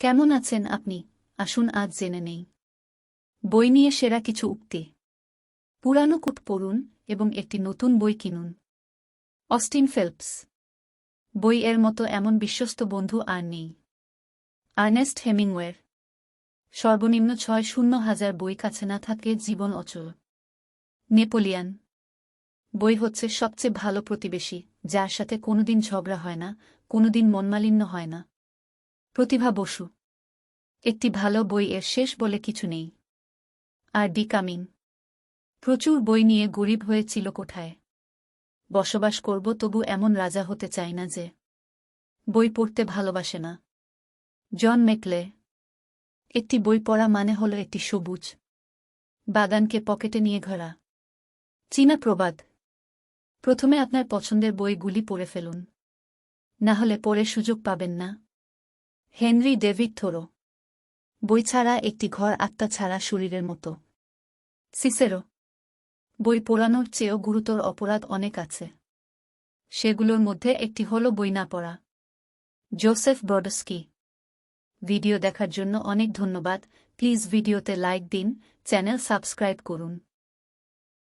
কেমন আছেন আপনি? আসুন আজ জেনে নেই বই নিয়ে সেরা কিছু উক্তি। পুরানো কূট পড়ুন এবং একটি নতুন বই কিনুন। Austin Phelps. বই এর মতো এমন বিশ্বস্ত বন্ধু আর নেই। আর্নেস্ট হেমিংওয়ের। সর্বনিম্ন ৬০,০০০ বই কাছে না থাকে জীবন অচল। নেপোলিয়ান। বই হচ্ছে সবচেয়ে ভালো প্রতিবেশী, যার সাথে কোনোদিন ঝগড়া হয় না, কোনোদিন মনমালিন্য হয় না। প্রতিভা বসু। একটি ভালো বই এর শেষ বলে কিছু নেই। আর ডি কামিং। প্রচুর বই নিয়ে গরিব হয়েছিল কোঠায়। বসবাস করব তবু এমন রাজা হতে চাই না যে বই পড়তে ভালোবাসে না। জন মেকলে। একটি বই পড়া মানে হল একটি সবুজ বাগানকে পকেটে নিয়ে ঘোরা। চীনা প্রবাদ। প্রথমে আপনার পছন্দের বইগুলি পড়ে ফেলুন, না হলে পড়ে সুযোগ পাবেন না। Henry David Thoreau. বই ছাড়া একটি ঘর আত্মা ছাড়া শরীরের মতো। সিসেরো। বই পড়ানোর চেয়েও গুরুতর অপরাধ অনেক আছে, সেগুলোর মধ্যে একটি হল বই না পড়া। জোসেফ ব্রডস্কি। ভিডিও দেখার জন্য অনেক ধন্যবাদ। প্লিজ ভিডিওতে লাইক দিন, চ্যানেল সাবস্ক্রাইব করুন।